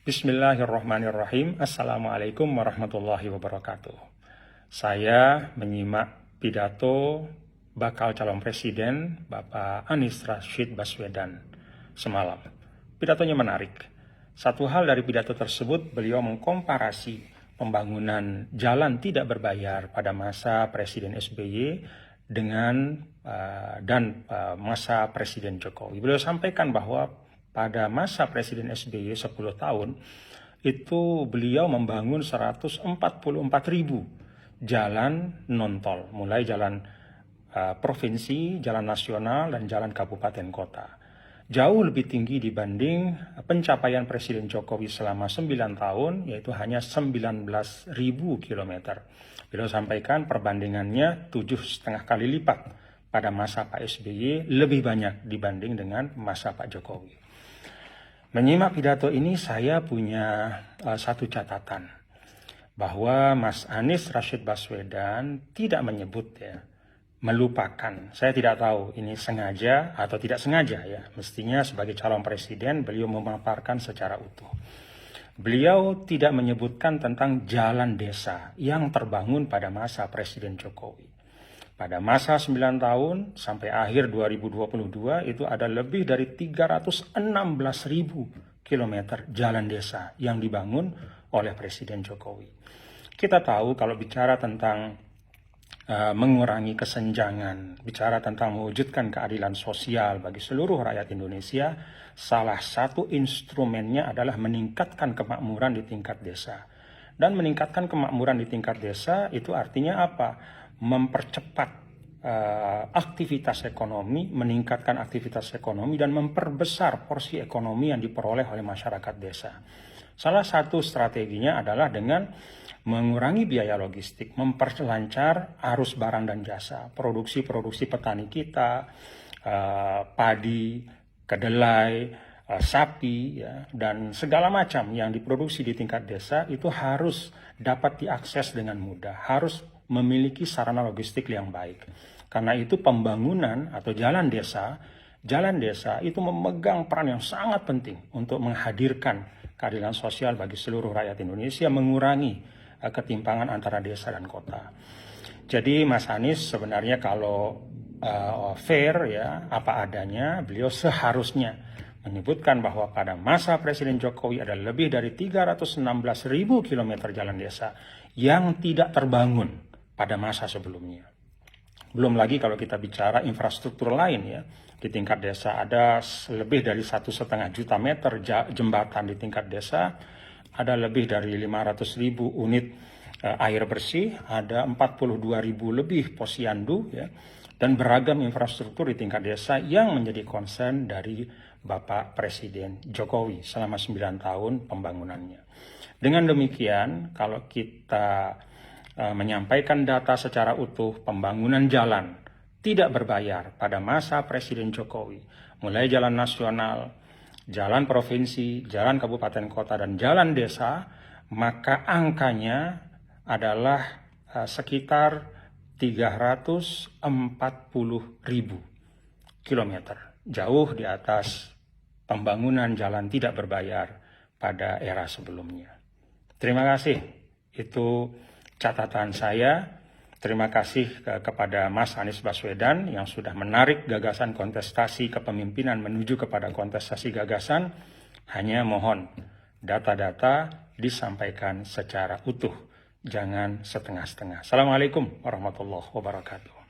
Bismillahirrahmanirrahim. Assalamualaikum warahmatullahi wabarakatuh. Saya menyimak pidato bakal calon presiden Bapak Anies Rashid Baswedan semalam. Pidatonya menarik. Satu hal dari pidato tersebut, beliau mengkomparasi pembangunan jalan tidak berbayar pada masa Presiden SBY dengan masa Presiden Jokowi. Beliau sampaikan bahwa pada masa Presiden SBY 10 tahun, itu beliau membangun 144.000 jalan non-tol, mulai jalan provinsi, jalan nasional, dan jalan kabupaten kota. Jauh lebih tinggi dibanding pencapaian Presiden Jokowi selama 9 tahun, yaitu hanya 19.000 kilometer. Beliau sampaikan perbandingannya 7,5 kali lipat pada masa Pak SBY, lebih banyak dibanding dengan masa Pak Jokowi. Menyimak pidato ini saya punya satu catatan, bahwa Mas Anies Rashid Baswedan tidak menyebut melupakan. Saya tidak tahu ini sengaja atau tidak sengaja ya. Mestinya sebagai calon presiden beliau memaparkan secara utuh. Beliau tidak menyebutkan tentang jalan desa yang terbangun pada masa Presiden Jokowi. Pada masa 9 tahun sampai akhir 2022 itu ada lebih dari 316.000 kilometer jalan desa yang dibangun oleh Presiden Jokowi. Kita tahu kalau bicara tentang mengurangi kesenjangan, bicara tentang mewujudkan keadilan sosial bagi seluruh rakyat Indonesia, salah satu instrumennya adalah meningkatkan kemakmuran di tingkat desa. Dan meningkatkan kemakmuran di tingkat desa itu artinya apa? Mempercepat aktivitas ekonomi, meningkatkan aktivitas ekonomi, dan memperbesar porsi ekonomi yang diperoleh oleh masyarakat desa. Salah satu strateginya adalah dengan mengurangi biaya logistik, memperlancar arus barang dan jasa, produksi petani kita, padi, kedelai, sapi, dan segala macam yang diproduksi di tingkat desa itu harus dapat diakses dengan mudah, harus memiliki sarana logistik yang baik. Karena itu pembangunan atau jalan desa itu memegang peran yang sangat penting untuk menghadirkan keadilan sosial bagi seluruh rakyat Indonesia, mengurangi ketimpangan antara desa dan kota. Jadi Mas Anies sebenarnya kalau fair apa adanya, beliau seharusnya menyebutkan bahwa pada masa Presiden Jokowi ada lebih dari 316.000 kilometer jalan desa yang tidak terbangun pada masa sebelumnya. Belum lagi kalau kita bicara infrastruktur lain di tingkat desa ada lebih dari 1,5 juta meter jembatan di tingkat desa, ada lebih dari 500.000 unit air bersih, ada 42.000 lebih posyandu dan beragam infrastruktur di tingkat desa yang menjadi concern dari Bapak Presiden Jokowi selama 9 tahun pembangunannya. Dengan demikian, kalau kita menyampaikan data secara utuh, pembangunan jalan tidak berbayar pada masa Presiden Jokowi, mulai jalan nasional, jalan provinsi, jalan kabupaten kota, dan jalan desa, maka angkanya adalah sekitar 340.000 kilometer, jauh di atas pembangunan jalan tidak berbayar pada era sebelumnya. Terima kasih, itu catatan saya. Terima kasih kepada Mas Anies Baswedan yang sudah menarik gagasan kontestasi kepemimpinan menuju kepada kontestasi gagasan. Hanya mohon data-data disampaikan secara utuh, jangan setengah-setengah. Assalamualaikum warahmatullahi wabarakatuh.